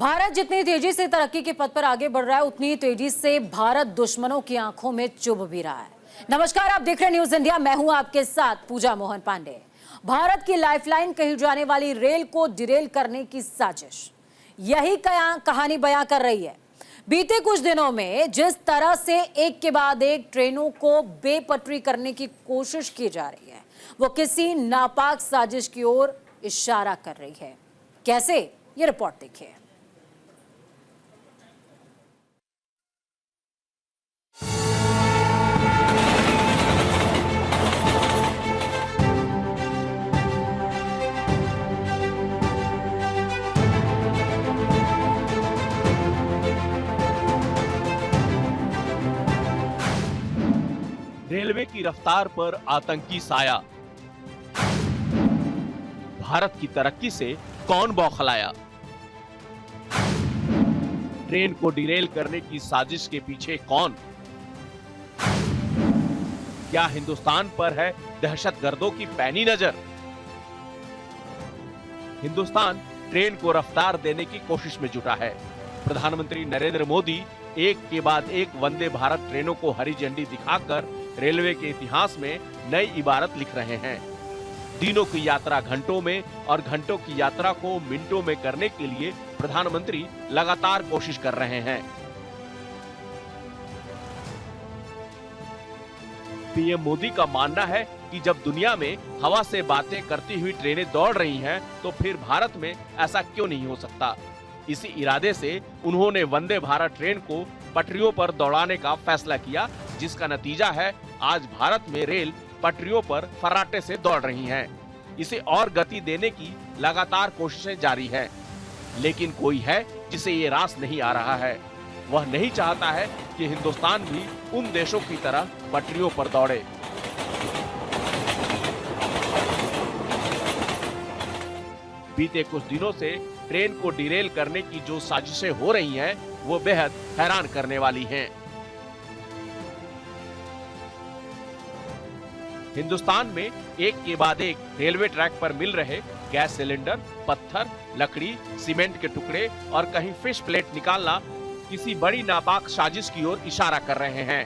भारत जितनी तेजी से तरक्की के पथ पर आगे बढ़ रहा है, उतनी तेजी से भारत दुश्मनों की आंखों में चुभ भी रहा है। नमस्कार, आप देख रहे हैं न्यूज इंडिया। मैं हूं आपके साथ पूजा मोहन पांडे। भारत की लाइफलाइन कही जाने वाली रेल को डिरेल करने की साजिश, यही कहानी बयां कर रही है। बीते कुछ दिनों में जिस तरह से एक के बाद एक ट्रेनों को बेपटरी करने की कोशिश की जा रही है, वो किसी नापाक साजिश की ओर इशारा कर रही है। कैसे, ये रिपोर्ट देखिए। रेलवे की रफ्तार पर आतंकी साया, भारत की तरक्की से कौन बौखलाया? ट्रेन को डिरेल करने की साजिश के पीछे कौन? क्या हिंदुस्तान पर है दहशतगर्दों की पैनी नजर? हिंदुस्तान ट्रेन को रफ्तार देने की कोशिश में जुटा है। प्रधानमंत्री नरेंद्र मोदी एक के बाद एक वंदे भारत ट्रेनों को हरी झंडी दिखाकर रेलवे के इतिहास में नई इबारत लिख रहे हैं। दिनों की यात्रा घंटों में और घंटों की यात्रा को मिनटों में करने के लिए प्रधानमंत्री लगातार कोशिश कर रहे हैं। पीएम मोदी का मानना है कि जब दुनिया में हवा से बातें करती हुई ट्रेनें दौड़ रही हैं, तो फिर भारत में ऐसा क्यों नहीं हो सकता। इसी इरादे से उन्होंने वंदे भारत ट्रेन को पटरियों पर दौड़ाने का फैसला किया, जिसका नतीजा है आज भारत में रेल पटरियों पर फर्राटे से दौड़ रही हैं। इसे और गति देने की लगातार कोशिशें जारी है, लेकिन कोई है जिसे ये रास नहीं आ रहा है। वह नहीं चाहता है कि हिंदुस्तान भी उन देशों की तरह पटरियों पर दौड़े। बीते कुछ दिनों से ट्रेन को डिरेल करने की जो साजिशें हो रही हैं, वो बेहद हैरान करने वाली हैं। हिंदुस्तान में एक के बाद एक रेलवे ट्रैक पर मिल रहे गैस सिलेंडर, पत्थर, लकड़ी, सीमेंट के टुकड़े और कहीं फिश प्लेट निकालना किसी बड़ी नापाक साजिश की ओर इशारा कर रहे हैं।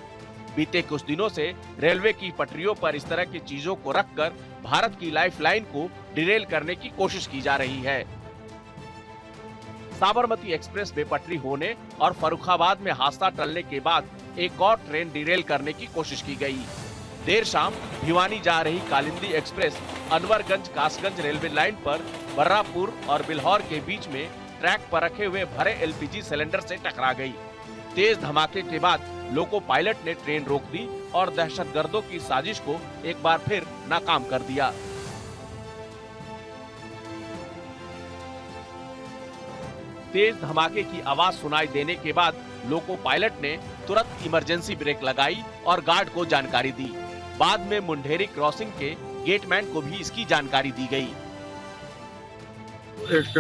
बीते कुछ दिनों से रेलवे की पटरियों पर इस तरह की चीजों को रखकर भारत की लाइफलाइन को डिरेल करने की कोशिश की जा रही है। साबरमती एक्सप्रेस बेपटरी होने और फर्रुखाबाद में हादसा टलने के बाद एक और ट्रेन डिरेल करने की कोशिश की गई। देर शाम भिवानी जा रही Kalindi express Anwarganj Kasganj railway line पर बर्रापुर और बिल्हौर के बीच में ट्रैक पर रखे हुए भरे एलपीजी सिलेंडर से टकरा गई। तेज धमाके के बाद लोको पायलट ने ट्रेन रोक दी और दहशतगर्दों की साजिश को एक बार फिर नाकाम कर दिया। तेज धमाके की आवाज सुनाई देने के बाद लोको पायलट ने तुरंत इमरजेंसी ब्रेक लगाई और गार्ड को जानकारी दी। बाद में मुंडेरी क्रॉसिंग के गेटमैन को भी इसकी जानकारी दी गई। एक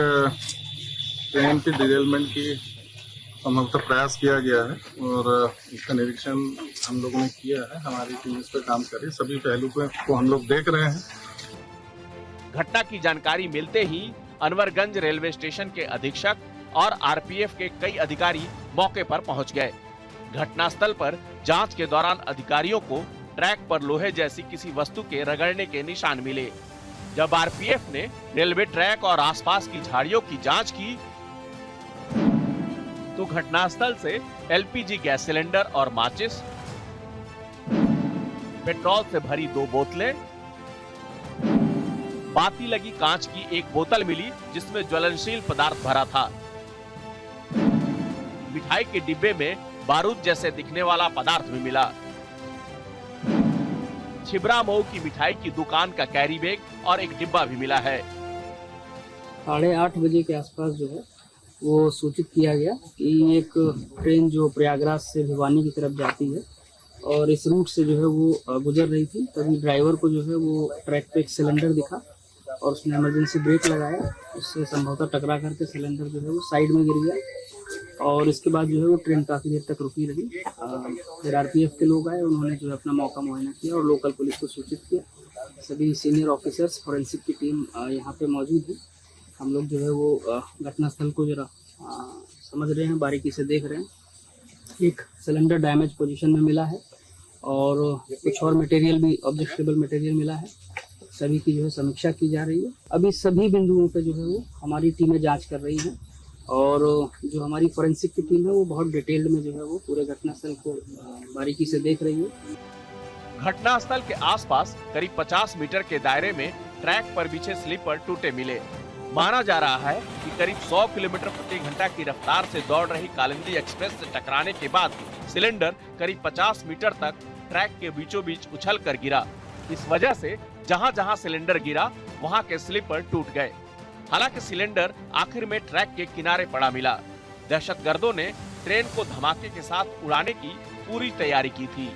ट्रेन की डिरेलमेंट की संभवतः प्रयास किया गया है और इसका निरीक्षण हम लोगों ने किया है। हमारी टीम इस पर काम कर रही है। सभी पहलू को हम लोग देख रहे हैं। घटना की जानकारी मिलते ही अनवरगंज रेलवे स्टेशन के अधीक्षक और आरपीएफ के कई अधिकारी मौके पर पहुंच गए। घटनास्थल पर जांच के दौरान अधिकारियों को ट्रैक पर लोहे जैसी किसी वस्तु के रगड़ने के निशान मिले। जब आरपीएफ ने रेलवे ट्रैक और आसपास की झाड़ियों की जांच की, तो घटनास्थल से एलपीजी गैस सिलेंडर और माचिस, पेट्रोल से भरी 2 बोतलें, बाती लगी कांच की एक बोतल मिली जिसमें ज्वलनशील पदार्थ भरा था। मिठाई के डिब्बे में बारूद जैसे दिखने वाला पदार्थ भी मिला। छिबरा मऊ की मिठाई की दुकान का कैरी बैग और एक डिब्बा भी मिला है। 8:30 बजे के आसपास जो है वो सूचित किया गया कि एक ट्रेन जो प्रयागराज से भिवानी की तरफ जाती है और इस रूट से जो है वो गुजर रही थी। तभी ड्राइवर को जो है वो ट्रैक पे एक सिलेंडर दिखा और उसने इमरजेंसी ब्रेक लगाया। उससे संभवतः टकरा करके सिलेंडर जो है वो साइड में गिर गया और इसके बाद जो है वो ट्रेन काफ़ी देर तक रुकी रही। फिर आरपीएफ के लोग आए, उन्होंने जो है अपना मौका मुआयना किया और लोकल पुलिस को सूचित किया। सभी सीनियर ऑफिसर्स, फोरेंसिक की टीम यहाँ पे मौजूद है। हम लोग जो है वो घटनास्थल को जरा समझ रहे हैं, बारीकी से देख रहे हैं। एक सिलेंडर डैमेज पोजीशन में मिला है और कुछ और मटेरियल भी, ऑब्जेक्टेबल मटेरियल मिला है। सभी की जो है समीक्षा की जा रही है। अभी सभी बिंदुओं पे जो है वो हमारी टीमें जांच कर रही हैं और जो हमारी फोरेंसिक की टीम है वो बहुत डिटेल्ड में जो है वो पूरे घटनास्थल को बारीकी से देख रही है। घटनास्थल के आसपास करीब 50 मीटर के दायरे में ट्रैक पर बिछे स्लीपर टूटे मिले। माना जा रहा है कि करीब 100 किलोमीटर प्रति घंटा की रफ्तार से दौड़ रही कालिंदी एक्सप्रेस से टकराने के बाद सिलेंडर करीब 50 मीटर तक ट्रैक के बीचों बीच उछल कर गिरा। इस वजह से जहां जहां सिलेंडर गिरा वहां के स्लीपर टूट गए। हालांकि सिलेंडर आखिर में ट्रैक के किनारे पड़ा मिला। दहशतगर्दों ने ट्रेन को धमाके के साथ उड़ाने की पूरी तैयारी की थी,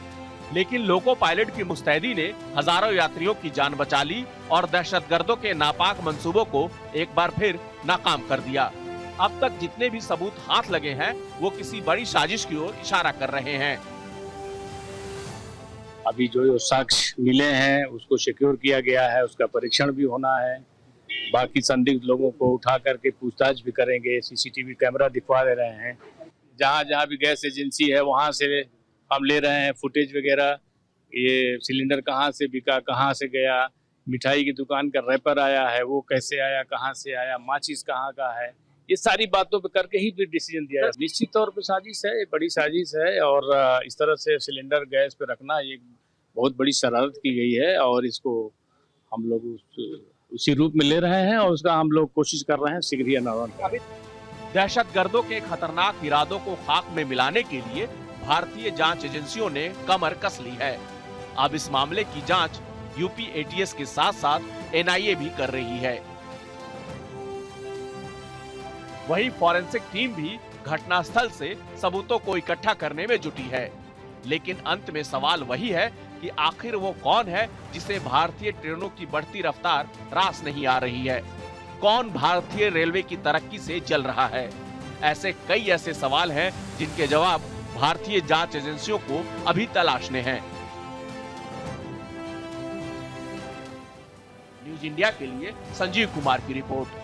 लेकिन लोको पायलट की मुस्तैदी ने हजारों यात्रियों की जान बचा ली और दहशतगर्दों के नापाक मंसूबों को एक बार फिर नाकाम कर दिया। अब तक जितने भी सबूत हाथ लगे हैं वो किसी बड़ी साजिश की ओर इशारा कर रहे हैं। अभी जो साक्ष्य मिले हैं उसको सिक्योर किया गया है, उसका परीक्षण भी होना है। बाकी संदिग्ध लोगों को उठा करके पूछताछ भी करेंगे। सीसीटीवी कैमरा दिखवा दे रहे हैं। जहाँ जहाँ भी गैस एजेंसी है वहाँ से हम ले रहे हैं फुटेज वगैरह। ये सिलेंडर कहाँ से बिका, कहाँ से गया, मिठाई की दुकान का रैपर आया है वो कैसे आया, कहाँ से आया, माचिस कहाँ का है, ये सारी बातों पे करके ही फिर डिसीजन दिया है। निश्चित तौर पे साजिश है, ये बड़ी साजिश है और इस तरह से सिलेंडर गैस पे रखना ये बहुत बड़ी शरारत की गई है और इसको हम लोग उसी रूप में ले रहे हैं और उसका हम लोग कोशिश कर रहे हैं शीघ्र ही अनावरण। दहशतगर्दों के खतरनाक इरादों को खाक में मिलाने के लिए भारतीय जांच एजेंसियों ने कमर कस ली है। अब इस मामले की जांच यूपी एटीएस के साथ साथ एनआईए भी कर रही है। वहीं फॉरेंसिक टीम भी घटनास्थल से सबूतों को इकट्ठा करने में जुटी है। लेकिन अंत में सवाल वही है कि आखिर वो कौन है जिसे भारतीय ट्रेनों की बढ़ती रफ्तार रास नहीं आ रही है? कौन भारतीय रेलवे की तरक्की से जल रहा है? ऐसे कई ऐसे सवाल हैं जिनके जवाब भारतीय जांच एजेंसियों को अभी तलाशने हैं। न्यूज इंडिया के लिए संजीव कुमार की रिपोर्ट।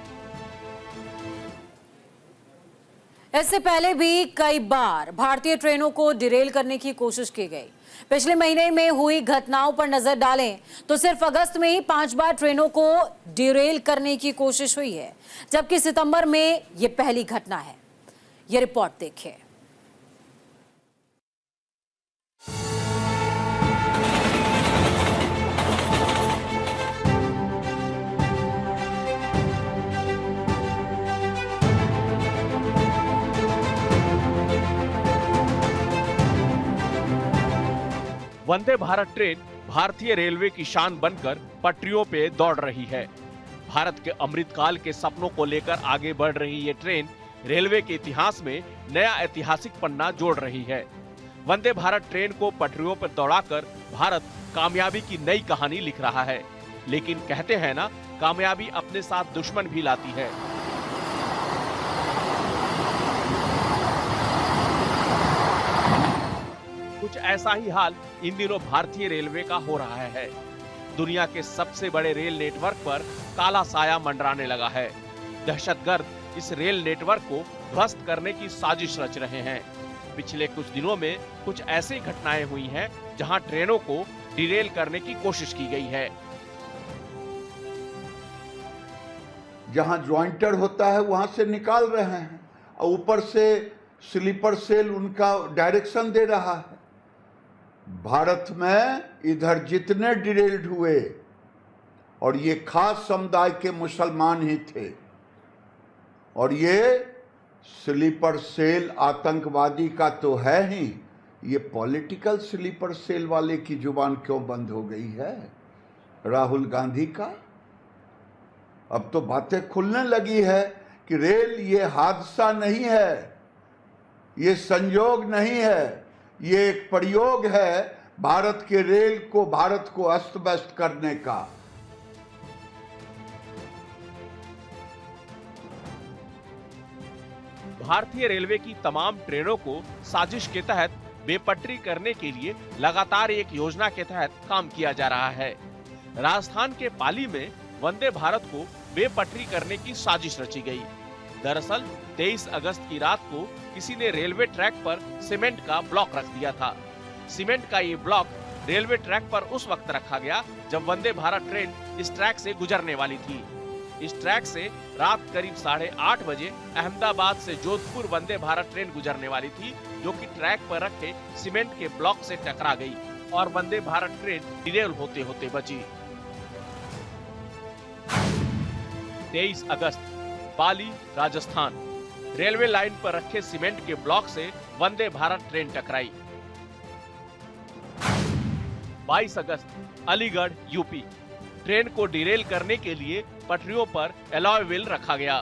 इससे पहले भी कई बार भारतीय ट्रेनों को डिरेल करने की कोशिश की गई। पिछले महीने में हुई घटनाओं पर नजर डालें तो सिर्फ अगस्त में ही 5 बार ट्रेनों को डिरेल करने की कोशिश हुई है, जबकि सितंबर में यह पहली घटना है। यह रिपोर्ट देखिए। वंदे भारत ट्रेन भारतीय रेलवे की शान बनकर पटरियों पे दौड़ रही है। भारत के अमृतकाल के सपनों को लेकर आगे बढ़ रही ये ट्रेन रेलवे के इतिहास में नया ऐतिहासिक पन्ना जोड़ रही है। वंदे भारत ट्रेन को पटरियों पर दौड़ाकर भारत कामयाबी की नई कहानी लिख रहा है। लेकिन कहते हैं ना, कामयाबी अपने साथ दुश्मन भी लाती है। कुछ ऐसा ही हाल इन दिनों भारतीय रेलवे का हो रहा है। दुनिया के सबसे बड़े रेल नेटवर्क पर काला साया मंडराने लगा है। दहशतगर्द इस रेल नेटवर्क को ध्वस्त करने की साजिश रच रहे हैं। पिछले कुछ दिनों में कुछ ऐसी घटनाएं हुई हैं जहां ट्रेनों को डिरेल करने की कोशिश की गई है। जहां ज्वाइंटर होता है वहां से निकाल रहे हैं और ऊपर से स्लीपर सेल उनका डायरेक्शन दे रहा है। भारत में इधर जितने डिरेल्ड हुए और ये खास समुदाय के मुसलमान ही थे, और ये स्लीपर सेल आतंकवादी का तो है ही, ये पॉलिटिकल स्लीपर सेल वाले की जुबान क्यों बंद हो गई है? राहुल गांधी का अब तो बातें खुलने लगी है कि रेल ये हादसा नहीं है, ये संयोग नहीं है, ये एक प्रयोग है भारत के रेल को, भारत को अस्त व्यस्त करने का। भारतीय रेलवे की तमाम ट्रेनों को साजिश के तहत बेपटरी करने के लिए लगातार एक योजना के तहत काम किया जा रहा है। राजस्थान के पाली में वंदे भारत को बेपटरी करने की साजिश रची गई। दरअसल 23 अगस्त की रात को किसी ने रेलवे ट्रैक पर सीमेंट का ब्लॉक रख दिया था। सीमेंट का ये ब्लॉक रेलवे ट्रैक पर उस वक्त रखा गया जब वंदे भारत ट्रेन इस ट्रैक से गुजरने वाली थी। इस ट्रैक से रात करीब 8:30 बजे अहमदाबाद से जोधपुर वंदे भारत ट्रेन गुजरने वाली थी, जो कि ट्रैक पर रखे सीमेंट के ब्लॉक से टकरा गई और वंदे भारत ट्रेन डिरेल होते होते बची। 23 अगस्त पाली, राजस्थान, रेलवे लाइन पर रखे सीमेंट के ब्लॉक से वंदे भारत ट्रेन टकराई। 22 अगस्त अलीगढ़, यूपी, ट्रेन को डिरेल करने के लिए पटरियों पर एलॉय व्हील रखा गया।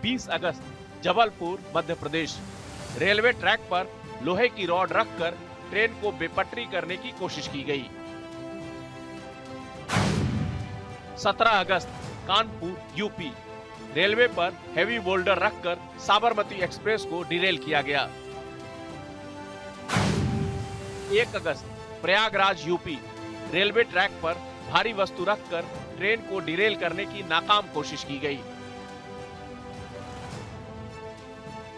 20 अगस्त जबलपुर, मध्य प्रदेश, रेलवे ट्रैक पर लोहे की रॉड रखकर ट्रेन को बेपटरी करने की कोशिश की गई। 17 अगस्त कानपुर, यूपी, रेलवे पर हेवी बोल्डर रखकर साबरमती एक्सप्रेस को डिरेल किया गया। 1 अगस्त प्रयागराज, यूपी, रेलवे ट्रैक पर भारी वस्तु रखकर ट्रेन को डिरेल करने की नाकाम कोशिश की गई।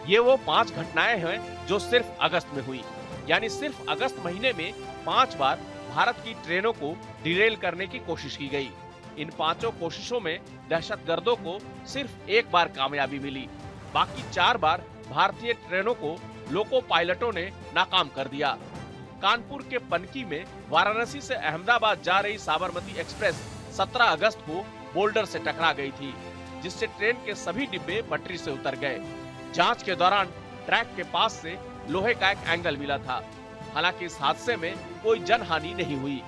ये वो 5 घटनाएं हैं जो सिर्फ अगस्त में हुई, यानी सिर्फ अगस्त महीने में 5 बार भारत की ट्रेनों को डिरेल करने की कोशिश की गई। इन 5 कोशिशों में दहशतगर्दों को सिर्फ 1 बार कामयाबी मिली, बाकी 4 बार भारतीय ट्रेनों को लोको पायलटों ने नाकाम कर दिया। कानपुर के पनकी में वाराणसी से अहमदाबाद जा रही साबरमती एक्सप्रेस 17 अगस्त को बोल्डर से टकरा गई थी, जिससे ट्रेन के सभी डिब्बे पटरी से उतर गए। जांच के दौरान ट्रैक के पास से लोहे का एक एंगल मिला था। हालांकि इस हादसे में कोई जनहानि नहीं हुई।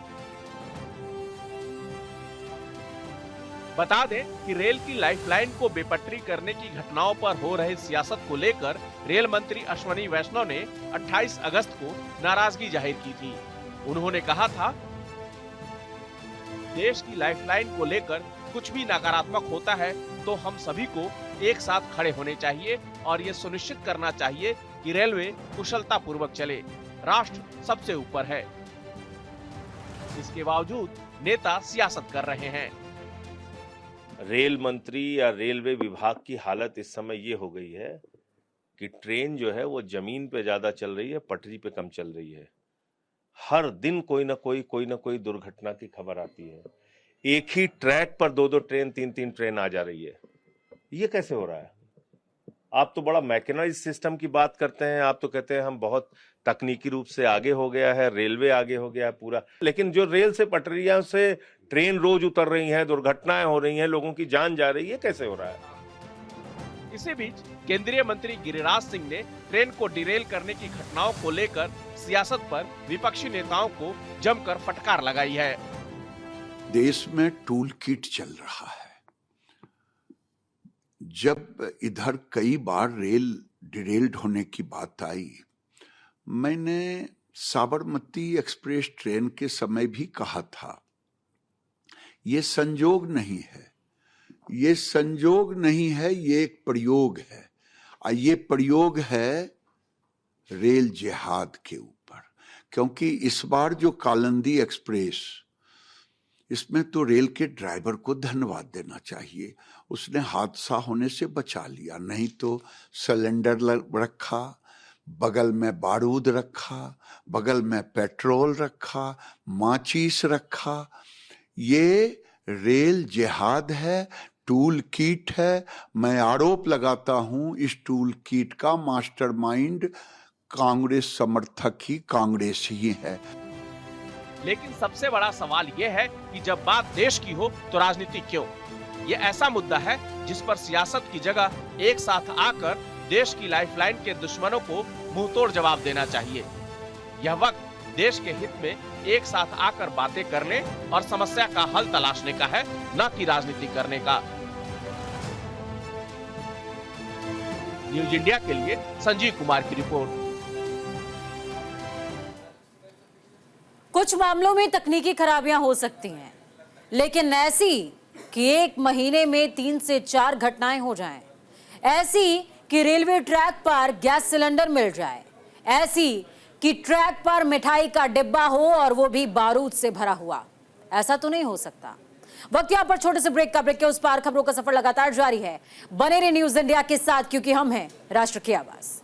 बता दें कि रेल की लाइफलाइन को बेपटरी करने की घटनाओं पर हो रही सियासत को लेकर रेल मंत्री अश्वनी वैष्णव ने 28 अगस्त को नाराजगी जाहिर की थी। उन्होंने कहा था, देश की लाइफलाइन को लेकर कुछ भी नकारात्मक होता है तो हम सभी को एक साथ खड़े होने चाहिए और ये सुनिश्चित करना चाहिए कि रेलवे कुशलता पूर्वक चले। राष्ट्र सबसे ऊपर है। इसके बावजूद नेता सियासत कर रहे हैं। रेल मंत्री या रेलवे विभाग की हालत इस समय ये हो गई है कि ट्रेन जो है वो जमीन पे ज्यादा चल रही है, पटरी पे कम चल रही है। हर दिन कोई ना कोई दुर्घटना की खबर आती है। एक ही ट्रैक पर 2-2 ट्रेन, 3-3 ट्रेन आ जा रही है। ये कैसे हो रहा है? आप तो बड़ा मैकेनाइज सिस्टम की बात करते हैं, आप तो कहते हैं हम बहुत तकनीकी रूप से आगे हो गया है, रेलवे आगे हो गया है पूरा, लेकिन जो रेल से पटरियां से ट्रेन रोज उतर रही हैं, दुर्घटनाएं हो रही हैं, लोगों की जान जा रही है, कैसे हो रहा है? इसी बीच केंद्रीय मंत्री गिरिराज सिंह ने ट्रेन को डिरेल करने की घटनाओं को लेकर सियासत पर विपक्षी नेताओं को जमकर फटकार लगाई है। देश में टूल किट चल रहा है। जब इधर कई बार रेल डिरेल्ड होने की बात आई, मैंने साबरमती एक्सप्रेस ट्रेन के समय भी कहा था, ये संजोग नहीं है, ये संजोग नहीं है, ये एक प्रयोग है। और ये प्रयोग है रेल जिहाद के ऊपर, क्योंकि इस बार जो कालिंदी एक्सप्रेस, इसमें तो रेल के ड्राइवर को धन्यवाद देना चाहिए, उसने हादसा होने से बचा लिया। नहीं तो सिलेंडर रखा, बगल में बारूद रखा, बगल में पेट्रोल रखा, माचिस रखा। ये रेल जिहाद है, टूल किट है। मैं आरोप लगाता हूं इस टूल किट का मास्टरमाइंड कांग्रेस समर्थक ही कांग्रेस ही है। लेकिन सबसे बड़ा सवाल यह है कि जब बात देश की हो तो राजनीति क्यों? ये ऐसा मुद्दा है जिस पर सियासत की जगह एक साथ आकर देश की लाइफलाइन के दुश्मनों को मुंहतोड़ जवाब देना चाहिए। यह वक्त देश के हित में एक साथ आकर बातें करने और समस्या का हल तलाशने का है, न कि राजनीति करने का। न्यूज इंडिया के लिए संजीव कुमार की रिपोर्ट। कुछ मामलों में तकनीकी खराबियां हो सकती हैं, लेकिन ऐसी कि एक महीने में 3 से 4 घटनाएं हो जाएं, ऐसी कि रेलवे ट्रैक पर गैस सिलेंडर मिल जाए, ऐसी कि ट्रैक पर मिठाई का डिब्बा हो और वो भी बारूद से भरा हुआ, ऐसा तो नहीं हो सकता। वक्त यहाँ पर छोटे से ब्रेक का। ब्रेक के उस पार खबरों का सफर लगातार जारी है। बने रहिए न्यूज इंडिया के साथ, क्योंकि हम हैं राष्ट्र की आवाज।